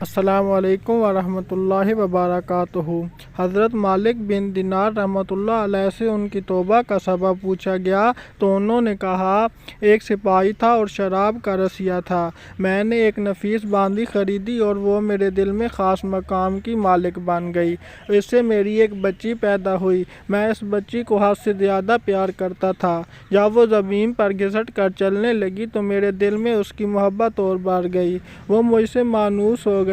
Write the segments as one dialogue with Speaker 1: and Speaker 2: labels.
Speaker 1: السلام علیکم ورحمۃ اللہ وبرکاتہ۔ حضرت مالک بن دینار رحمۃ اللہ علیہ سے ان کی توبہ کا سبب پوچھا گیا تو انہوں نے کہا، ایک سپاہی تھا اور شراب کا رسیا تھا۔ میں نے ایک نفیس باندی خریدی اور وہ میرے دل میں خاص مقام کی مالک بن گئی۔ اس سے میری ایک بچی پیدا ہوئی۔ میں اس بچی کو حد سے زیادہ پیار کرتا تھا۔ جب وہ زمین پر گھسٹ کر چلنے لگی تو میرے دل میں اس کی محبت اور بڑھ گئی۔ وہ مجھ سے مانوس ہو گئی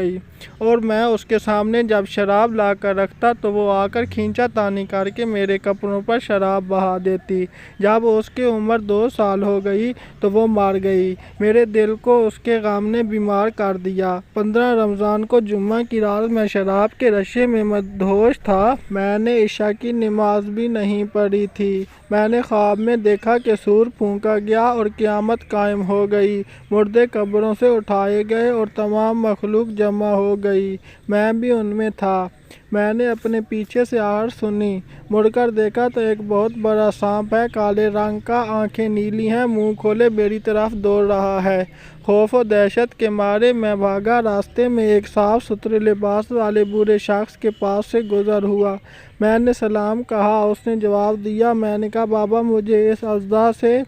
Speaker 1: اور میں اس کے سامنے جب شراب لا کر رکھتا تو وہ آ کر کھینچا تانی کر کے میرے کپڑوں پر شراب بہا دیتی۔ جب اس کی عمر 2 سال ہو گئی تو وہ مر گئی۔ میرے دل کو اس کے غم نے بیمار کر دیا۔ 15 رمضان کو جمعہ کی رات میں شراب کے نشے میں مدہوش تھا۔ میں نے عشاء کی نماز بھی نہیں پڑھی تھی۔ میں نے خواب میں دیکھا کہ سور پھونکا گیا اور قیامت قائم ہو گئی۔ مردے قبروں سے اٹھائے گئے اور تمام مخلوق جمع ہو گئی۔ میں بھی ان میں تھا۔ میں نے اپنے پیچھے سے آہٹ سنی۔ مڑ کر دیکھا تو ایک بہت بڑا سانپ ہے، کالے رنگ کا، آنکھیں نیلی ہیں، منہ کھولے میری طرف دوڑ رہا ہے۔ خوف و دہشت کے مارے میں بھاگا۔ راستے میں ایک صاف ستھرے لباس والے بوڑھے شخص کے پاس سے گزر ہوا۔ میں نے سلام کہا۔ اس نے جواب دیا۔ میں نے کہا، بابا مجھے اس اژدہا سے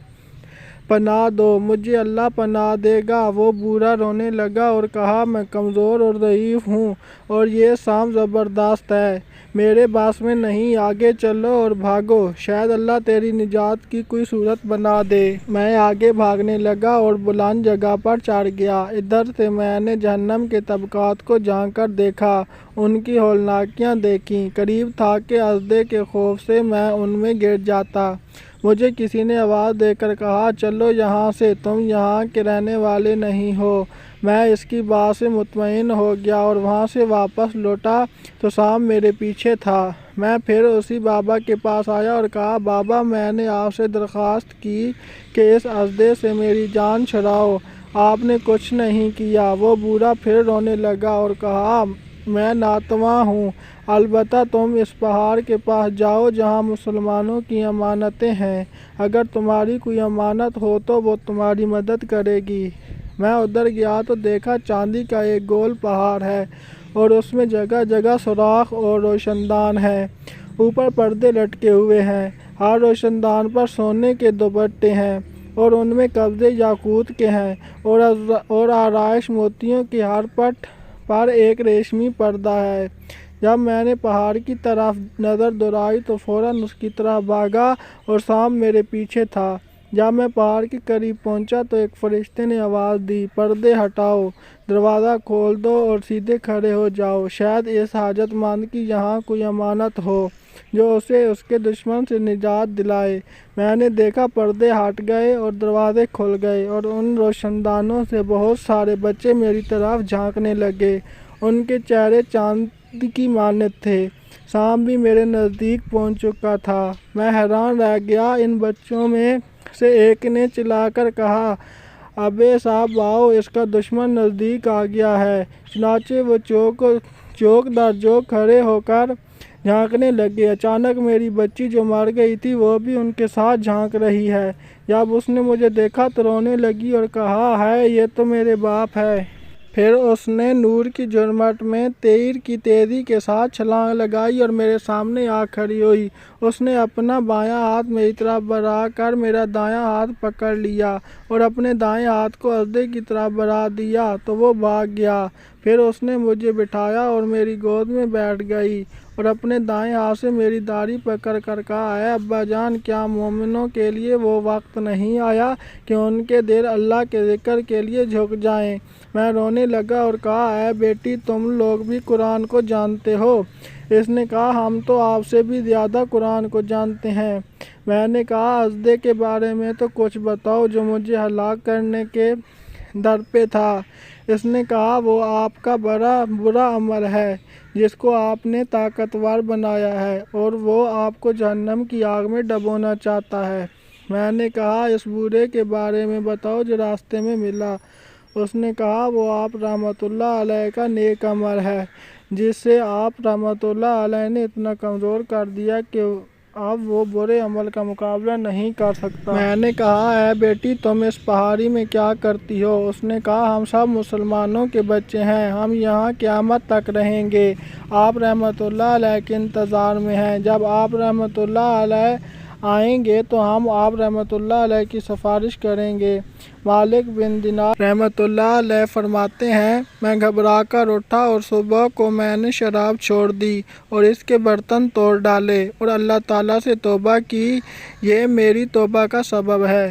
Speaker 1: پناہ دو، مجھے اللہ پناہ دے گا۔ وہ بوڑھا رونے لگا اور کہا، میں کمزور اور ضعیف ہوں اور یہ سانپ زبردست ہے، میرے بس میں نہیں، آگے چلو اور بھاگو، شاید اللہ تیری نجات کی کوئی صورت بنا دے۔ میں آگے بھاگنے لگا اور بلند جگہ پر چڑھ گیا۔ ادھر سے میں نے جہنم کے طبقات کو جھانک کر دیکھا، ان کی ہولناکیاں دیکھیں۔ قریب تھا کہ اژدہے کے خوف سے میں ان میں گر جاتا۔ مجھے کسی نے آواز دے کر کہا، چلو یہاں سے، تم یہاں کے رہنے والے نہیں ہو۔ میں اس کی بات سے مطمئن ہو گیا اور وہاں سے واپس لوٹا تو سانپ میرے پیچھے تھا۔ میں پھر اسی بابا کے پاس آیا اور کہا، بابا میں نے آپ سے درخواست کی کہ اس اژدہے سے میری جان چھڑاؤ، آپ نے کچھ نہیں کیا۔ وہ بوڑھا پھر رونے لگا اور کہا، میں ناتواں ہوں، البتہ تم اس پہاڑ کے پاس جاؤ جہاں مسلمانوں کی امانتیں ہیں، اگر تمہاری کوئی امانت ہو تو وہ تمہاری مدد کرے گی۔ میں ادھر گیا تو دیکھا چاندی کا ایک گول پہاڑ ہے اور اس میں جگہ جگہ سوراخ اور روشن دان ہیں، اوپر پردے لٹکے ہوئے ہیں، ہر روشن دان پر سونے کے دوپٹے ہیں اور ان میں قبضے یاقوت کے ہیں اور آرائش موتیوں کی، ہر پٹ پر ایک ریشمی پردہ ہے۔ جب میں نے پہاڑ کی طرف نظر دوڑائی تو فوراً اس کی طرف بھاگا اور سانپ میرے پیچھے تھا۔ جب میں پہاڑ کے قریب پہنچا تو ایک فرشتے نے آواز دی، پردے ہٹاؤ، دروازہ کھول دو اور سیدھے کھڑے ہو جاؤ، شاید اس حاجت مند کی یہاں کوئی امانت ہو جو اسے اس کے دشمن سے نجات دلائے۔ میں نے دیکھا پردے ہٹ گئے اور دروازے کھل گئے اور ان روشن دانوں سے بہت سارے بچے میری طرف جھانکنے لگے، ان کے چہرے چاند کی مانند تھے۔ سانپ بھی میرے نزدیک پہنچ چکا تھا۔ میں حیران رہ گیا۔ ان بچوں میں سے ایک نے چلا کر کہا، ابے صاحب آؤ، اس کا دشمن نزدیک آ گیا ہے۔ چنانچہ وہ چوک در چوک کھڑے ہو کر جھانکنے لگے۔ اچانک میری بچی جو مر گئی تھی وہ بھی ان کے ساتھ جھانک رہی ہے۔ جب اس نے مجھے دیکھا تو رونے لگی اور کہا، ہائے یہ تو میرے باپ ہے۔ پھر اس نے نور کی جھرمٹ میں تیر کی تیزی کے ساتھ چھلانگ لگائی اور میرے سامنے آ کھڑی ہوئی۔ اس نے اپنا بایاں ہاتھ میری طرف بڑھا کر میرا دایاں ہاتھ پکڑ لیا اور اپنے دائیں ہاتھ کو اژدہے کی طرف بڑھا دیا تو وہ بھاگ گیا۔ پھر اس نے مجھے بٹھایا اور میری گود میں بیٹھ گئی اور اپنے دائیں ہاتھ سے میری داڑھی پکڑ کر کہا، اے ابا جان، کیا مومنوں کے لیے وہ وقت نہیں آیا کہ ان کے دل اللہ کے ذکر کے لیے جھک جائیں؟ میں رونے لگا اور کہا، اے بیٹی، تم لوگ بھی قرآن کو جانتے ہو؟ اس نے کہا، ہم تو آپ سے بھی زیادہ قرآن کو جانتے ہیں۔ میں نے کہا، اژدہے کے بارے میں تو کچھ بتاؤ جو مجھے ہلاک کرنے کے در پہ تھا۔ اس نے کہا، وہ آپ کا بڑا برا عمل ہے جس کو آپ نے طاقتور بنایا ہے اور وہ آپ کو جہنم کی آگ میں ڈبونا چاہتا ہے۔ میں نے کہا، اس بوڑھے کے بارے میں بتاؤ جو راستے میں ملا۔ اس نے کہا، وہ آپ رحمۃ اللہ علیہ کا نیک عمل ہے جس سے آپ رحمۃ اللہ علیہ نے اتنا کمزور کر دیا کہ اب وہ برے عمل کا مقابلہ نہیں کر سکتا۔ میں نے کہا اے بیٹی تم اس پہاڑی میں کیا کرتی ہو؟ اس نے کہا ہم سب مسلمانوں کے بچے ہیں، ہم یہاں قیامت تک رہیں گے۔ آپ رحمۃ اللہ علیہ کے انتظار میں ہیں۔ جب آپ رحمۃ اللہ علیہ آئیں گے تو ہم آپ رحمۃ اللہ علیہ کی سفارش کریں گے۔ مالک بن دینار رحمۃ اللہ علیہ فرماتے ہیں میں گھبرا کر اٹھا اور صبح کو میں نے شراب چھوڑ دی اور اس کے برتن توڑ ڈالے اور اللہ تعالیٰ سے توبہ کی، یہ میری توبہ کا سبب ہے۔